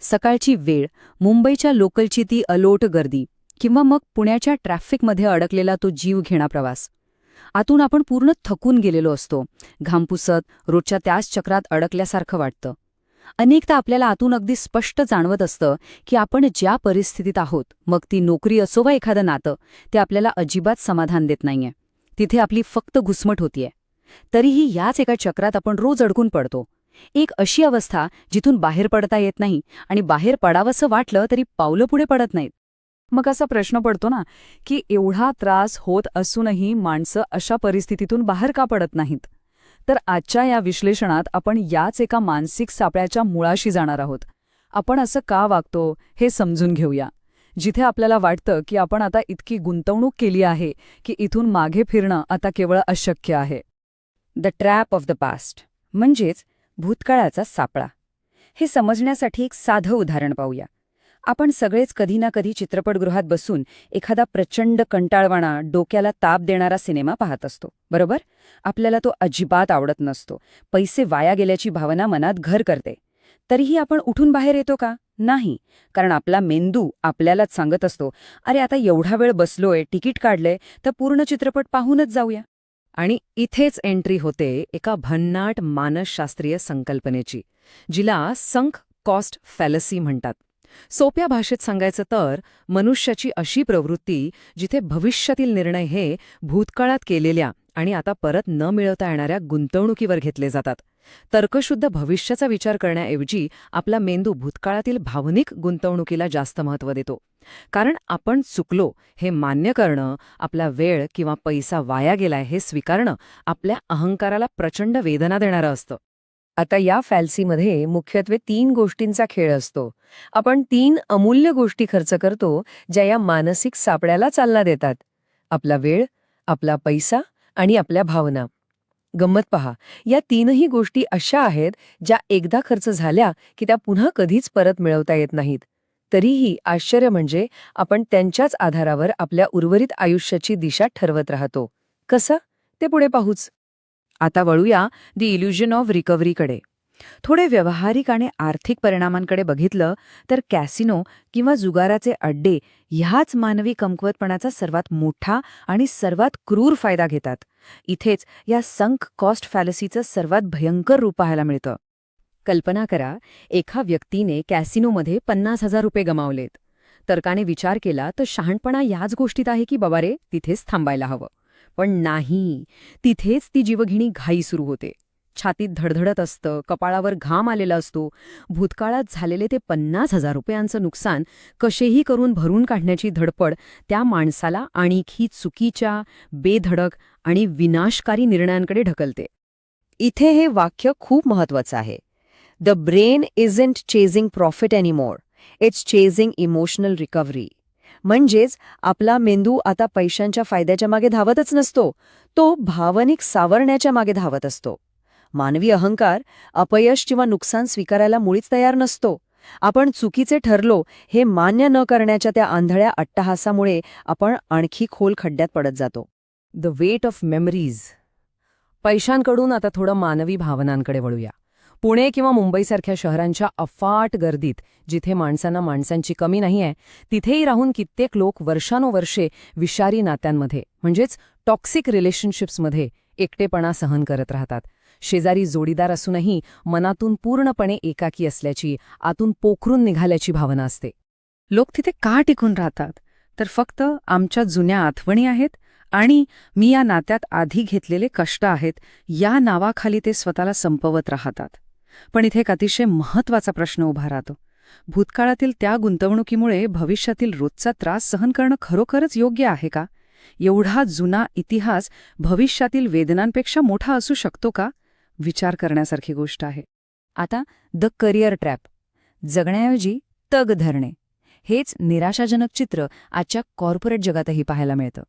सकाळची वेळ, मुंबईच्या लोकलची ती अलोट गर्दी किंवा मग पुण्याच्या ट्रॅफिकमध्ये अडकलेला तो जीवघेणा प्रवास. आतून आपण पूर्ण थकून गेलेलो असतो, घाम पुसत रोजच्या त्याच चक्रात अडकल्यासारखं वाटतं. अनेकदा आपल्याला आतून अगदी स्पष्ट जाणवत असतं की आपण ज्या परिस्थितीत आहोत, मग ती नोकरी असो वा एखादं नातं, ते आपल्याला अजिबात समाधान देत नाहीये. तिथे आपली फक्त घुसमट होतीये. तरीही याच एका चक्रात आपण रोज अडकून पडतो. एक अशी अवस्था जिथून बाहेर पडता येत नाही आणि बाहेर पडावंसं वाटलं तरी पावलं पुढे पडत नाहीत. मग असा प्रश्न पडतो ना की एवढा त्रास होत असूनही माणसं अशा परिस्थितीतून बाहेर का पडत नाहीत. तर आजच्या या विश्लेषणात आपण याच एका मानसिक सापळ्याच्या मुळाशी जाणार आहोत. आपण असं का वागतो हे समजून घेऊया. जिथे आपल्याला वाटतं की आपण आता इतकी गुंतवणूक केली आहे की इथून मागे फिरणं आता केवळ अशक्य आहे. The trap of the past म्हणजेच भूतकाळाचा सापळा. हे समजण्यासाठी एक साधं उदाहरण पाहूया. आपण सगळेच कधी ना कधी चित्रपटगृहात बसून एखादा प्रचंड कंटाळवाणा, डोक्याला ताप देणारा सिनेमा पाहत असतो, बरोबर? आपल्याला तो अजिबात आवडत नसतो. पैसे वाया गेल्याची भावना मनात घर करते. तरीही आपण उठून बाहेर येतो का? नाही. कारण आपला मेंदू आपल्यालाच सांगत असतो, अरे आता एवढा वेळ बसलोय, तिकीट काढलंय, तर पूर्ण चित्रपट पाहूनच जाऊया. आणि इथेच एंट्री होते एका भन्नाट मानसशास्त्रीय संकल्पनेची, जिला संक कॉस्ट फॅलसी म्हणतात. सोप्या भाषेत सांगायचं तर मनुष्याची अशी प्रवृत्ती जिथे भविष्यातील निर्णय हे भूतकाळात केलेल्या आणि आता परत न मिळवता येणाऱ्या गुंतवणुकीवर घेतले जातात. तर्कशुद्ध भविष्याचा विचार करण्याऐवजी आपला मेंदू भूतकाळातील भावनिक गुंतवणुकीला जास्त महत्त्व देतो. कारण आपण चुकलो हे मान्य करणं, आपला वेळ किंवा पैसा वाया गेलाय हे स्वीकारणं आपल्या अहंकाराला प्रचंड वेदना देणारं असतं. आता या फॅल्सीमध्ये मुख्यत्वे 3 गोष्टींचा खेळ असतो. आपण 3 अमूल्य गोष्टी खर्च करतो ज्या या मानसिक सापळ्याला चालना देतात: आपला वेळ, आपला पैसा आणि आपल्या भावना. गंमत पहा, या 3ही गोष्टी अशा आहेत ज्या एकदा खर्च झाल्या की त्या पुन्हा कधीच परत मिळवता येत नाहीत. तरीही आश्चर्य म्हणजे आपण त्यांच्याच आधारावर आपल्या उर्वरित आयुष्याची दिशा ठरवत राहतो. कसं? ते पुढे पाहूच. आता वळूया द इल्युजन ऑफ रिकव्हरीकडे. थोडे व्यावहारिक आणि आर्थिक परिणामांकडे बघितलं तर कॅसिनो किंवा जुगाराचे अड्डे ह्याच मानवी कमकुवतपणाचा सर्वात मोठा आणि सर्वात क्रूर फायदा घेतात. इथेच या संक कॉस्ट फॅलसीचं सर्वात भयंकर रूप पाहायला मिळतं. कल्पना करा, एका व्यक्तीने कॅसिनोमध्ये 50,000 रुपये गमावलेत. तर्काने विचार केला तर शहाणपणा याच गोष्टीत आहे की बाबा रे, तिथेच थांबायला हवं. पण नाही, तिथेच ती जीवघेणी घाई सुरू होते. छातीत धडधडत असतं, कपाळावर घाम आलेला असतो. भूतकाळात झालेले ते 50,000 रुपयांचं नुकसान कसेही करून भरून काढण्याची धडपड त्या माणसाला आणखी चुकीच्या, बेधडक आणि विनाशकारी निर्णयांकडे ढकलते. इथे हे वाक्य खूप महत्वाचं आहे. The brain isn't chasing profit anymore, it's chasing emotional recovery. म्हणजेच आपला मेंदू आता पैशांच्या फायद्याच्या मागे धावतच नसतो, तो भावनिक सावरण्याच्या मागे धावत असतो. मानवी अहंकार अपयश किंवा नुकसान स्वीकारायला मुळीच तयार नसतो. आपण चुकीचे ठरलो हे मान्य न करण्याच्या त्या आंधळ्या अट्टहासामुळे आपण आणखी खोल खड्ड्यात पडत जातो. The weight of memories. पैशांकडून आता थोडं मानवी भावनांकडे वळूया. पुणे किंवा मुंबईसारख्या शहरांच्या अफाट गर्दीत, जिथे माणसांची कमी नाहीये, तिथेही राहून कित्येक लोक वर्षानुवर्षे विषारी नात्यांमध्ये म्हणजेच टॉक्सिक रिलेशनशिप्समध्ये एकटेपणा सहन करत राहतात. शेजारी जोडीदार असूनही मनातून पूर्णपणे एकाकी असल्याची, आतून पोखरून निघाल्याची भावना असते. लोक तिथे का टिकून राहतात? तर फक्त आमच्या जुन्या आठवणी आहेत आणि मी या नात्यात आधी घेतलेले कष्ट आहेत या नावाखाली ते स्वतःला संपवत राहतात. पण इथे एक अतिशय महत्वाचा प्रश्न उभा राहतो. भूतकाळातील त्या गुंतवणुकीमुळे भविष्यातील रोजचा त्रास सहन करणं खरोखरच योग्य आहे का? एवढा जुना इतिहास भविष्यातील वेदनांपेक्षा मोठा असू शकतो का? विचार करण्यासारखी गोष्ट आहे. आता द करिअर ट्रॅप. जगण्याऐवजी तग धरणे. हेच निराशाजनक चित्र आजच्या कॉर्पोरेट जगातही पाहायला मिळतं.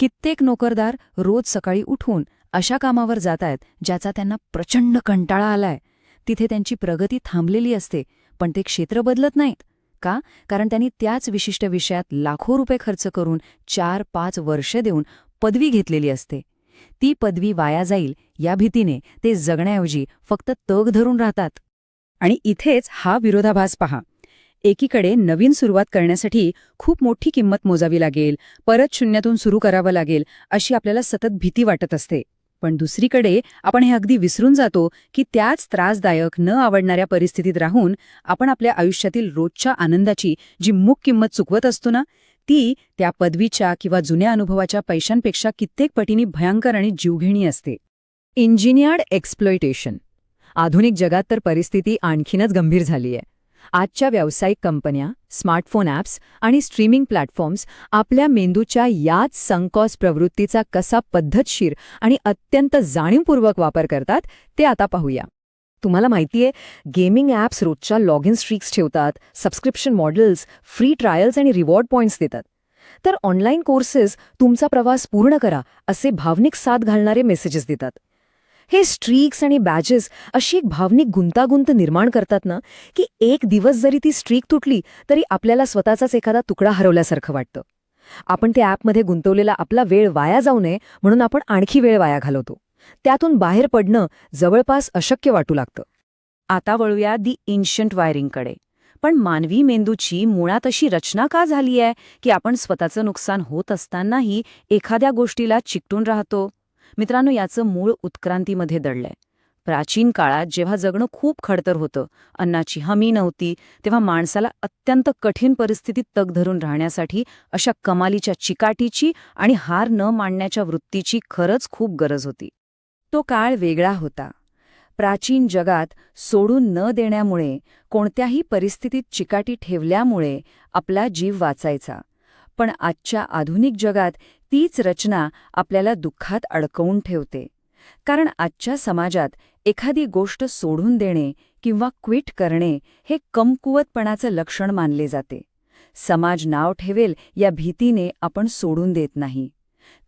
कित्येक नोकरदार रोज सकाळी उठून अशा कामावर जात आहेत ज्याचा त्यांना प्रचंड कंटाळा आलाय. तिथे त्यांची प्रगती थांबलेली असते, पण ते क्षेत्र बदलत नाहीत. का? कारण त्यांनी त्याच विशिष्ट विषयात लाखो रुपये खर्च करून 4-5 वर्षे देऊन पदवी घेतलेली असते. ती पदवी वाया जाईल या भीतीने ते जगण्याऐवजी फक्त तग धरून राहतात. आणि इथेच हा विरोधाभास पहा. एकीकडे नवीन सुरुवात करण्यासाठी खूप मोठी किंमत मोजावी लागेल, परत शून्यातून सुरू करावं लागेल, अशी आपल्याला सतत भीती वाटत असते. पण दुसरीकडे आपण हे अगदी विसरून जातो की त्याच त्रासदायक न आवडणाऱ्या परिस्थितीत राहून आपण आपल्या आयुष्यातील रोजच्या आनंदाची जी मूक किंमत चुकवत असतो ना, ती त्या पदवीच्या किंवा जुन्या अनुभवाच्या पैशांपेक्षा कित्येक पटींनी भयंकर आणि जीवघेणी असते. Engineered exploitation. आधुनिक जगात तर परिस्थिती आणखीनच गंभीर झाली आहे. आजच्या व्यावसायिक कंपन्या, स्मार्टफोन ॲप्स आणि स्ट्रीमिंग प्लॅटफॉर्म्स आपल्या मेंदूच्या याच संकॉस प्रवृत्तीचा कसा पद्धतशीर आणि अत्यंत जाणीवपूर्वक वापर करतात ते आता पाहूया. तुम्हाला माहितीये, गेमिंग ॲप्स रोजच्या लॉग इन स्ट्रीक्स ठेवतात, सबस्क्रिप्शन मॉडेल्स, फ्री ट्रायल्स आणि रिवॉर्ड पॉइंट्स देतात. तर ऑनलाईन कोर्सेस तुमचा प्रवास पूर्ण करा असे भावनिक साथ घालणारे मेसेजेस देतात. हे स्ट्रीक्स आणि बॅजेस अशी एक भावनिक गुंतागुंत निर्माण करतात ना, की एक दिवस जरी ती स्ट्रीक तुटली तरी आपल्याला स्वतःचाच एखादा तुकडा हरवल्यासारखं वाटतं. आपण त्या ॲपमध्ये गुंतवलेला आपला वेळ वाया जाऊ नये म्हणून आपण आणखी वेळ वाया घालवतो. त्यातून बाहेर पडणं जवळपास अशक्य वाटू लागतं. आता वळूया दी एन्शंट वायरिंगकडे. पण मानवी मेंदूची मुळात अशी रचना का झाली आहे की आपण स्वतःचं नुकसान होत असतानाही एखाद्या गोष्टीला चिकटून राहतो? मित्रांनो, याचं मूळ उत्क्रांतीमध्ये दडलंय. प्राचीन काळात जेव्हा जगणं खूप खडतर होतं, अन्नाची हमी नव्हती, तेव्हा माणसाला अत्यंत कठीण परिस्थितीत तग धरून राहण्यासाठी अशा कमालीच्या चिकाटीची आणि हार न मानण्याच्या वृत्तीची खरंच खूप गरज होती. तो काळ वेगळा होता. प्राचीन जगात सोडून न देण्यामुळे, कोणत्याही परिस्थितीत चिकाटी ठेवल्यामुळे आपला जीव वाचायचा. पण आजच्या आधुनिक जगात तीच रचना आपल्याला दुःखात अडकवून ठेवते. कारण आजच्या समाजात एखादी गोष्ट सोडून देणे किंवा क्विट करणे हे कमकुवतपणाचं लक्षण मानले जाते. समाज नाव ठेवेल या भीतीने आपण सोडून देत नाही.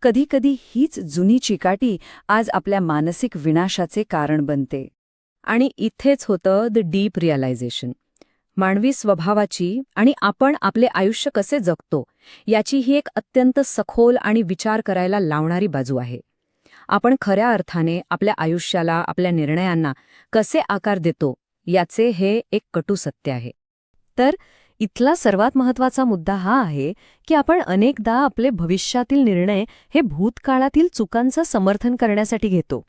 कधीकधी हीच जुनी चिकाटी आज आपल्या मानसिक विनाशाचे कारण बनते. आणि इथेच होतं द डीप रिअलायझेशन. मानवी स्वभावाची आणि आपण आपले आयुष्य कसे जगतो याची ही एक अत्यंत सखोल आणि विचार करायला लावणारी बाजू आहे. आपण खऱ्या अर्थाने आपल्या आयुष्याला, आपल्या निर्णयांना कसे आकार देतो याचे हे एक कटू सत्य आहे. तर इथला सर्वात महत्त्वाचा मुद्दा हा आहे की आपण अनेकदा आपले भविष्यातील निर्णय हे भूतकाळातील चुकांचं समर्थन करण्यासाठी घेतो.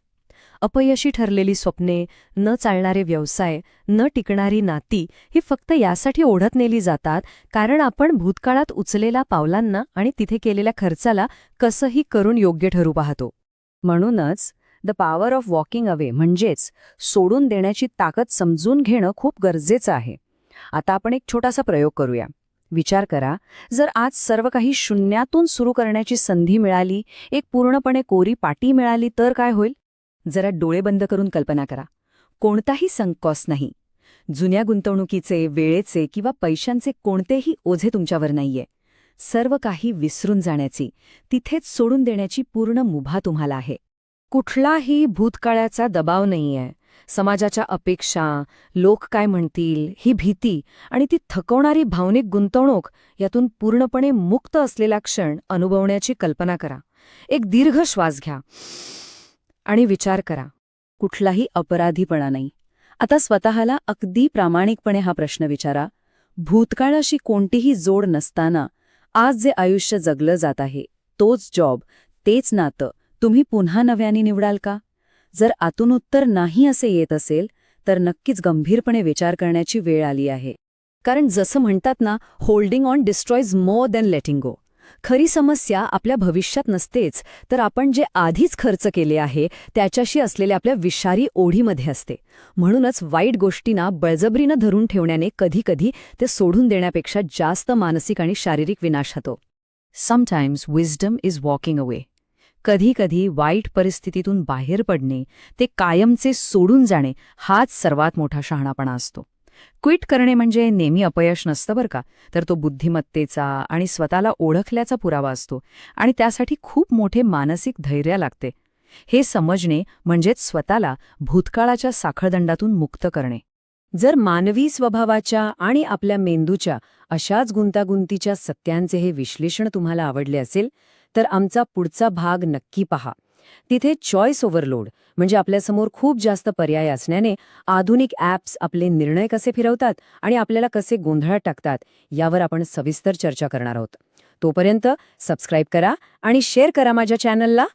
अपयशी ठरलेली स्वप्ने, न चालणारे व्यवसाय, न टिकणारी नाती ही फक्त यासाठी ओढत नेली जातात कारण आपण भूतकाळात उचलेल्या पावलांना आणि तिथे केलेल्या खर्चाला कसंही करून योग्य ठरू पाहतो. म्हणूनच the power of walking away म्हणजेच सोडून देण्याची ताकद समजून घेणं खूप गरजेचं आहे. आता आपण एक छोटासा प्रयोग करूया. विचार करा, जर आज सर्व काही शून्यातून सुरू करण्याची संधी मिळाली, एक पूर्णपणे कोरी पाटी मिळाली तर काय होईल? जरा डोळे बंद करून कल्पना करा. कोणताही संकोच नाही. जुन्या गुंतवणुकीचे, वेळेचे किंवा पैशांचे कोणतेही ओझे तुमच्यावर नाहीये. सर्व काही विसरून जाण्याची, तिथेच सोडून देण्याची पूर्ण मुभा तुम्हाला आहे. कुठलाही भूतकाळाचा दबाव नाहीये. समाजाच्या अपेक्षा, लोक काय म्हणतील ही भीती आणि ती थकवणारी भावनिक गुंतवणूक यातून पूर्णपणे मुक्त असलेला क्षण अनुभवण्याची कल्पना करा. एक दीर्घ श्वास घ्या आणि विचार करा. कुठलाही अपराधीपणा नाही. आता स्वतःला अगदी प्रामाणिकपणे हा प्रश्न विचारा. भूतकाळाशी कोणतीही जोड नसताना आज जे आयुष्य जगलं जात आहे, तोच जॉब, तेच नातं तुम्ही पुन्हा नव्याने निवडाल का? जर आतून उत्तर नाही असे येत असेल तर नक्कीच गंभीरपणे विचार करण्याची वेळ आली आहे. कारण जसं म्हणतात ना, holding on destroys more than letting go. खरी समस्या आपल्या भविष्यात नसतेच, तर आपण जे आधीच खर्च केले आहे त्याच्याशी असलेल्या आपल्या विषारी ओढीमध्ये असते. म्हणूनच वाईट गोष्टींना बळजबरीनं धरून ठेवण्याने कधीकधी ते सोडून देण्यापेक्षा जास्त मानसिक आणि शारीरिक विनाश होतो. Sometimes wisdom is walking away. कधीकधी वाईट परिस्थितीतून बाहेर पडणे, ते कायमचे सोडून जाणे, हाच सर्वात मोठा शहाणापणा असतो. क्विट करणे म्हणजे नेहमी अपयश नसतं बरं का, तर तो बुद्धिमत्तेचा आणि स्वतःला ओळखल्याचा पुरावा असतो आणि त्यासाठी खूप मोठे मानसिक धैर्य लागते. हे समजणे म्हणजेच स्वतःला भूतकाळाच्या साखळदंडातून मुक्त करणे. जर मानवी स्वभावाच्या आणि आपल्या मेंदूच्या अशाच गुंतागुंतीच्या सत्यांचे हे विश्लेषण तुम्हाला आवडले असेल तर आमचा पुढचा भाग नक्की पहा. तिथे चॉईस ओव्हरलोड म्हणजे आपल्यासमोर खूप जास्त पर्याय असण्याने आधुनिक ॲप्स आपले निर्णय कसे फिरवतात आणि आपल्याला कसे गोंधळात टाकतात यावर आपण सविस्तर चर्चा करणार आहोत. तोपर्यंत सबस्क्राईब करा आणि शेअर करा माझ्या चॅनलला.